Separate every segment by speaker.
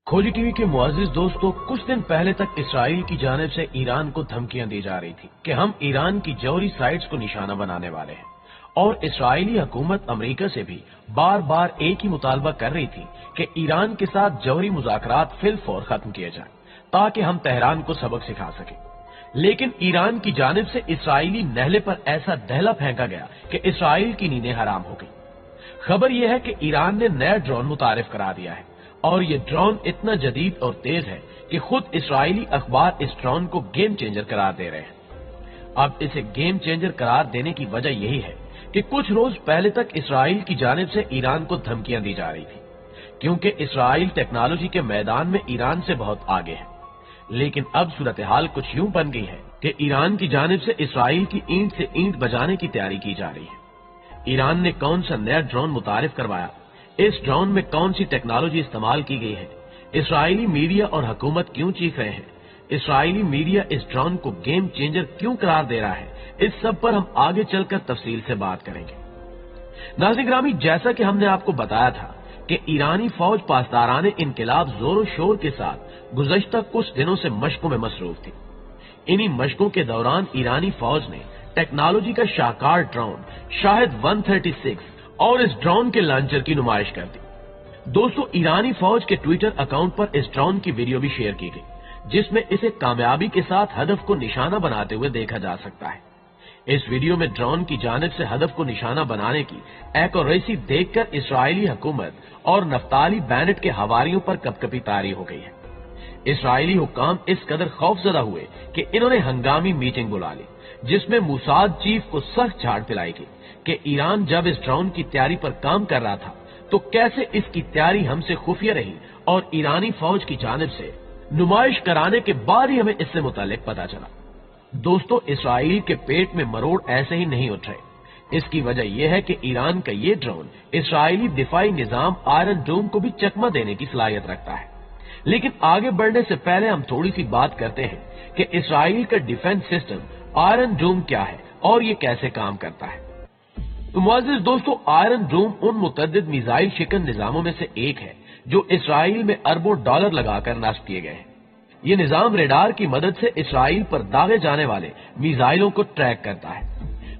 Speaker 1: खोजी टीवी के मुअज़्ज़िज़ दोस्तों, कुछ दिन पहले तक इसराइल की जानिब से ईरान को धमकियां दी जा रही थी कि हम ईरान की जौहरी साइट्स को निशाना बनाने वाले हैं और इसराइली हुकूमत अमेरिका से भी बार बार एक ही मुतालबा कर रही थी कि ईरान के साथ जौहरी मुज़ाकरात फिलफौर खत्म किए जाएं ताकि हम तेहरान को सबक सिखा सकें। लेकिन ईरान की जानिब से इसराइली नहले पर ऐसा दहला फेंका गया कि इसराइल की नींदें हराम हो गई। खबर यह है कि ईरान ने नया ड्रोन मुतारिफ करा दिया है और ये ड्रोन इतना जदीद और तेज है कि खुद इसराइली अखबार इस ड्रोन को गेम चेंजर करार दे रहे हैं। अब इसे गेम चेंजर करार देने की वजह यही है कि कुछ रोज पहले तक इसराइल की जानिब से ईरान को धमकियां दी जा रही थी, क्योंकि इसराइल टेक्नोलॉजी के मैदान में ईरान से बहुत आगे है। लेकिन अब सूरत हाल कुछ यूं बन गई है कि ईरान की जानिब से इसराइल की ईंट से ईंट बजाने की तैयारी की जा रही है। ईरान ने कौन सा नया ड्रोन मुतारिफ करवाया, इस ड्रोन में कौन सी टेक्नोलॉजी इस्तेमाल की गई है, इसराइली मीडिया और हुकूमत क्यों चीख रहे हैं, इसराइली मीडिया इस ड्रोन को गेम चेंजर क्यों करार दे रहा है, इस सब पर हम आगे चलकर तफसील से बात करेंगे। नाज़रीन ग्रामी, जैसा कि हमने आपको बताया था कि ईरानी फौज पासदारान इनकलाब जोरों शोर के साथ गुज़श्ता कुछ दिनों से मशकों में मसरूफ थी। इन्हीं मशकों के दौरान ईरानी फौज ने टेक्नोलॉजी का शाहकार ड्रोन शाहिद 136 और इस ड्रोन के लॉन्चर की नुमाइश कर दी। दोस्तों, ईरानी फौज के ट्विटर अकाउंट पर इस ड्रोन की वीडियो भी शेयर की गई, जिसमें इसे कामयाबी के साथ हदफ को निशाना बनाते हुए देखा जा सकता है। इस वीडियो में ड्रोन की जानिब से हदफ को निशाना बनाने की एक्यूरेसी देखकर इसराइली हुकूमत और नफ्ताली बेनेट के हवारियों पर कपकपी तारी हो गई है। इसराइली हुक्काम इस कदर खौफजदा हुए कि इन्होंने हंगामी मीटिंग बुला ली, जिसमें मुसाद चीफ को सख्त झाड़ पिलाई गई कि ईरान जब इस ड्रोन की तैयारी पर काम कर रहा था तो कैसे इसकी तैयारी हमसे खुफिया रही और ईरानी फौज की जानिब से नुमाइश कराने के बाद ही हमें इससे मुतालिक पता चला। दोस्तों, इसराइल के पेट में मरोड़ ऐसे ही नहीं उठ रहे। इसकी वजह यह है कि ईरान का ये ड्रोन इसराइली दिफाई निजाम आयरन डोम को भी चकमा देने की सलाहियत रखता है। लेकिन आगे बढ़ने से पहले हम थोड़ी सी बात करते हैं कि इसराइल का डिफेंस सिस्टम आयरन डोम क्या है और ये कैसे काम करता है। तो मुअज़्ज़िज़ दोस्तों, आयरन डोम उन मुतअद्दिद मिसाइल शिकन निजामों में से एक है जो इसराइल में अरबों डॉलर लगाकर नस्ब किए गए हैं। ये निजाम रेडार की मदद से इसराइल पर दागे जाने वाले मिसाइलों को ट्रैक करता है।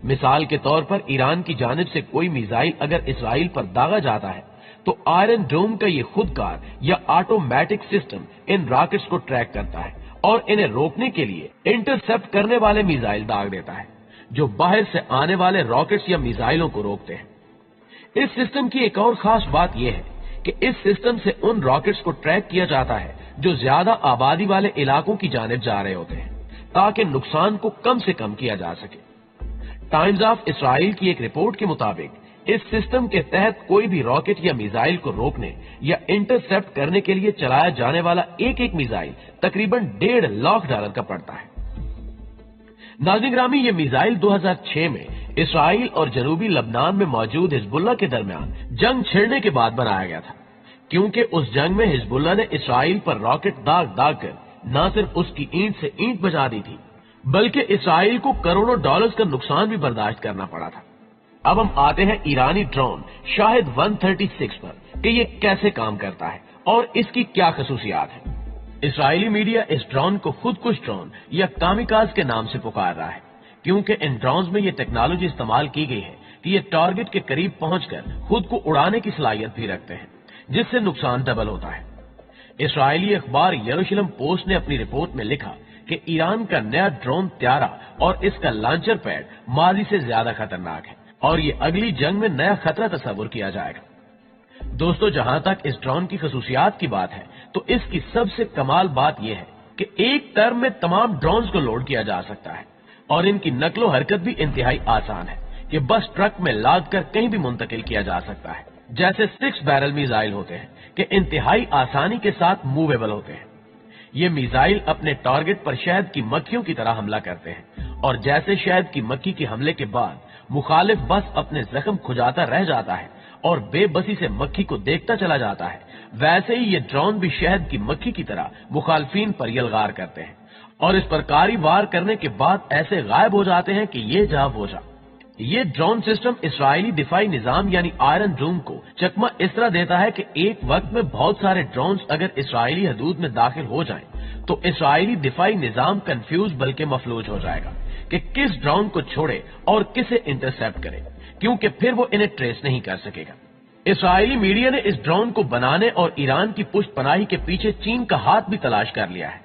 Speaker 1: मिसाल के तौर पर ईरान की जानिब से कोई मिसाइल अगर इसराइल पर दागा जाता है तो आयरन डोम का ये खुदकार या ऑटोमेटिक सिस्टम इन रॉकेट्स को ट्रैक करता है और इन्हें रोकने के लिए इंटरसेप्ट करने वाले मिसाइल दाग देता है, जो बाहर से आने वाले रॉकेट्स या मिसाइलों को रोकते हैं। इस सिस्टम की एक और खास बात यह है कि इस सिस्टम से उन रॉकेट्स को ट्रैक किया जाता है जो ज्यादा आबादी वाले इलाकों की जानिब जा रहे होते हैं, ताकि नुकसान को कम से कम किया जा सके। टाइम्स ऑफ इसराइल की एक रिपोर्ट के मुताबिक इस सिस्टम के तहत कोई भी रॉकेट या मिसाइल को रोकने या इंटरसेप्ट करने के लिए चलाया जाने वाला एक एक मिसाइल तकरीबन $1.5 लाख का पड़ता है। नाज़रीन ग्रामी, ये मिसाइल 2006 में इसराइल और जनूबी लबनान में मौजूद हिजबुल्लाह के दरमियान जंग छिड़ने के बाद बनाया गया था, क्योंकि उस जंग में हिजबुल्लाह ने इसराइल पर रॉकेट दाग दाग कर न सिर्फ उसकी ईंट से ईंट बजा दी थी, बल्कि इसराइल को करोड़ों डॉलर्स का नुकसान भी बर्दाश्त करना पड़ा था। अब हम आते हैं ईरानी ड्रोन शाहिद 136 पर कि ये कैसे काम करता है और इसकी क्या खसूसियात है। इसराइली मीडिया इस ड्रोन को खुदकुश ड्रोन या कामिकाज के नाम से पुकार रहा है, क्योंकि इन ड्रोन्स में ये टेक्नोलॉजी इस्तेमाल की गई है कि ये टारगेट के करीब पहुंचकर खुद को उड़ाने की सलाहियत भी रखते हैं, जिससे नुकसान डबल होता है। इसराइली अखबार यरूशलेम पोस्ट ने अपनी रिपोर्ट में लिखा कि ईरान का नया ड्रोन त्यारा और इसका लॉन्चर पैड माजी से ज्यादा खतरनाक है और ये अगली जंग में नया खतरा तस्वुर किया जाएगा। दोस्तों, जहां तक इस ड्रोन की खसूसियात की बात है तो इसकी सबसे कमाल बात यह है कि एक टर्म में तमाम ड्रोन्स को लोड किया जा सकता है और इनकी नकलो हरकत भी इंतहाई आसान है कि बस ट्रक में लाद कर कहीं भी मुंतकिल किया जा सकता है। जैसे 6 बैरल मिसाइल होते हैं कि इंतहाई आसानी के साथ मूवेबल होते हैं। ये मिसाइल अपने टारगेट पर शहद की मक्खियों की तरह हमला करते हैं और जैसे शहद की मक्खी के हमले के बाद मुखालिफ बस अपने जख्म खुजाता रह जाता है और बेबसी से मक्खी को देखता चला जाता है, वैसे ही ये ड्रोन भी शहद की मक्खी की तरह मुखालफीन पर यलगार करते हैं और इस पर कारी वार करने के बाद ऐसे गायब हो जाते हैं कि ये जा वो जा। یہ ڈرون سسٹم اسرائیلی دفاعی نظام یعنی آئرن ڈوم کو چکمہ اس طرح دیتا ہے کہ ایک وقت میں بہت سارے ڈرونز اگر اسرائیلی حدود میں داخل ہو جائیں تو اسرائیلی دفاعی نظام کنفیوز بلکہ مفلوج ہو جائے گا کہ کس ڈرون کو چھوڑے اور کسے انٹرسپٹ کرے، کیونکہ پھر وہ انہیں ٹریس نہیں کر سکے گا۔ اسرائیلی میڈیا نے اس ڈرون کو بنانے اور ایران کی پشت پناہی کے پیچھے چین کا ہاتھ بھی تلاش کر لیا ہے۔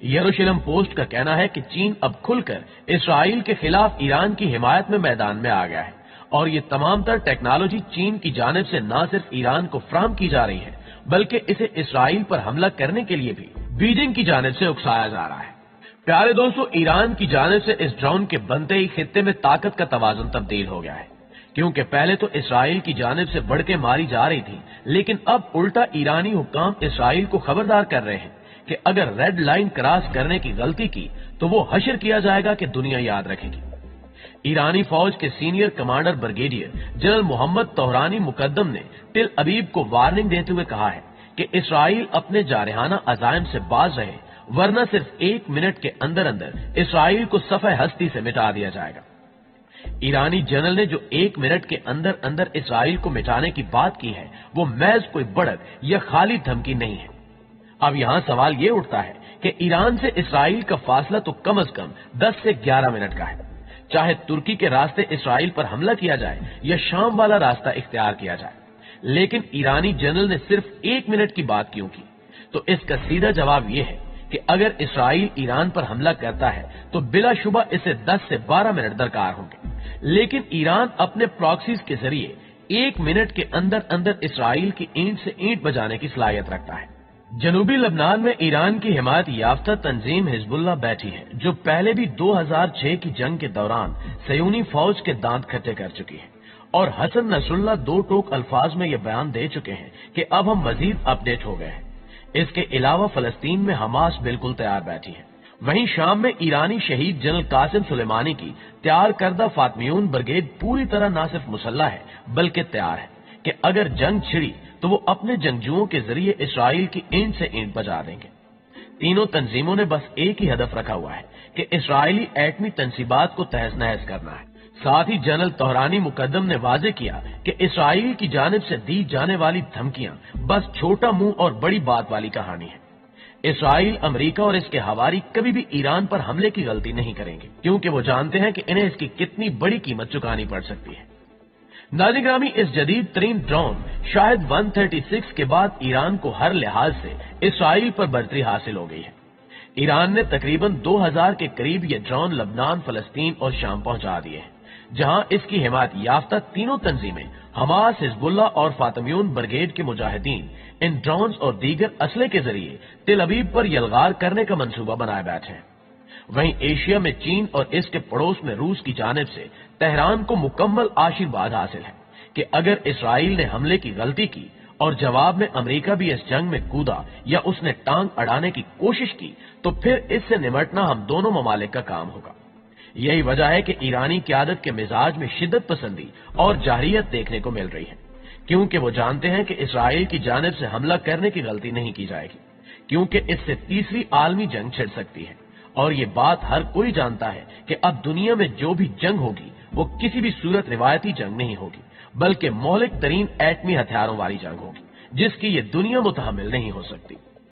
Speaker 1: یروشلم پوسٹ کا کہنا ہے کہ چین اب کھل کر اسرائیل کے خلاف ایران کی حمایت میں میدان میں آ گیا ہے اور یہ تمام تر ٹیکنالوجی چین کی جانب سے نہ صرف ایران کو فراہم کی جا رہی ہے بلکہ اسے اسرائیل پر حملہ کرنے کے لیے بھی بیجنگ کی جانب سے اکسایا جا رہا ہے۔ پیارے دوستو، ایران کی جانب سے اس ڈرون کے بنتے ہی خطے میں طاقت کا توازن تبدیل ہو گیا ہے، کیونکہ پہلے تو اسرائیل کی جانب سے بڑھ کے ماری جا رہی تھی، لیکن اب الٹا ایرانی حکام اسرائیل کو خبردار کر رہے ہیں کہ اگر ریڈ لائن کراس کرنے کی غلطی کی تو وہ حشر کیا جائے گا کہ دنیا یاد رکھے گی۔ ایرانی فوج کے سینئر کمانڈر برگیڈیئر جنرل محمد طہرانی مقدم نے تل ابیب کو وارننگ دیتے ہوئے کہا ہے کہ اسرائیل اپنے جارحانہ عزائم سے باز رہے، ورنہ صرف 1 منٹ کے اندر اندر اسرائیل کو صفحہ ہستی سے مٹا دیا جائے گا۔ ایرانی جنرل نے جو 1 منٹ کے اندر اندر اسرائیل کو مٹانے کی بات کی ہے وہ محض کوئی بڑک یا خالی دھمکی نہیں ہے۔ اب یہاں سوال یہ اٹھتا ہے کہ ایران سے اسرائیل کا فاصلہ تو کم از کم 10 سے 11 منٹ کا ہے، چاہے ترکی کے راستے اسرائیل پر حملہ کیا جائے یا شام والا راستہ اختیار کیا جائے، لیکن ایرانی جنرل نے صرف 1 منٹ کی بات کیوں کی؟ تو اس کا سیدھا جواب یہ ہے کہ اگر اسرائیل ایران پر حملہ کرتا ہے تو بلا شبہ اسے 10 سے 12 منٹ درکار ہوں گے، لیکن ایران اپنے پراکسیز کے ذریعے 1 منٹ کے اندر اندر اسرائیل کی اینٹ سے اینٹ بجانے کی صلاحیت رکھتا ہے۔ جنوبی لبنان میں ایران کی حمایت یافتہ تنظیم حزب اللہ بیٹھی ہے، جو پہلے بھی 2006 کی جنگ کے دوران صہیونی فوج کے دانت کھٹے کر چکی ہے، اور حسن نصر اللہ 2 ٹوک الفاظ میں یہ بیان دے چکے ہیں کہ اب ہم مزید اپ ڈیٹ ہو گئے ہیں۔ اس کے علاوہ فلسطین میں حماس بالکل تیار بیٹھی ہے، وہیں شام میں ایرانی شہید جنرل قاسم سلیمانی کی تیار کردہ فاطمیون بریگیڈ پوری طرح نہ صرف مسلح ہے بلکہ تیار ہے کہ اگر جنگ چھڑی تو وہ اپنے جنگجوؤں کے ذریعے اسرائیل کی اینٹ سے اینٹ بجا دیں گے۔ تینوں تنظیموں نے بس ایک ہی ہدف رکھا ہوا ہے کہ اسرائیلی ایٹمی تنصیبات کو تہس نہس کرنا ہے۔ ساتھ ہی جنرل طہرانی مقدم نے واضح کیا کہ اسرائیل کی جانب سے دی جانے والی دھمکیاں بس چھوٹا منہ اور بڑی بات والی کہانی ہے۔ اسرائیل، امریکہ اور اس کے ہواری کبھی بھی ایران پر حملے کی غلطی نہیں کریں گے، کیونکہ وہ جانتے ہیں کہ انہیں اس کی کتنی بڑی قیمت چکانی پڑ سکتی ہے۔ ناظرین گرامی، اس جدید ترین ڈرون شاہد 136 کے بعد ایران کو ہر لحاظ سے اسرائیل پر برتری حاصل ہو گئی ہے۔ ایران نے تقریباً 2000 کے قریب یہ ڈرون لبنان، فلسطین اور شام پہنچا دیے ہیں، جہاں اس کی حمایت یافتہ تینوں تنظیمیں حماس، حزب اللہ اور فاطمیون بریگیڈ کے مجاہدین ان ڈرونز اور دیگر اسلحے کے ذریعے تل ابیب پر یلغار کرنے کا منصوبہ بنائے بیٹھے ہیں۔ وہیں ایشیا میں چین اور اس کے پڑوس میں روس کی جانب سے تہران کو مکمل آشیرواد حاصل ہے کہ اگر اسرائیل نے حملے کی غلطی کی اور جواب میں امریکہ بھی اس جنگ میں کودا یا اس نے ٹانگ اڑانے کی کوشش کی تو پھر اس سے نمٹنا ہم دونوں ممالک کا کام ہوگا۔ یہی وجہ ہے کہ ایرانی قیادت کے مزاج میں شدت پسندی اور جارحیت دیکھنے کو مل رہی ہے، کیونکہ وہ جانتے ہیں کہ اسرائیل کی جانب سے حملہ کرنے کی غلطی نہیں کی جائے گی، کیونکہ اس سے تیسری عالمی جنگ چھڑ سکتی ہے۔ اور یہ بات ہر کوئی جانتا ہے کہ اب دنیا میں جو بھی جنگ ہوگی وہ کسی بھی صورت روایتی جنگ نہیں ہوگی، بلکہ مہلک ترین ایٹمی ہتھیاروں والی جنگ ہوگی، جس کی یہ دنیا متحمل نہیں ہو سکتی۔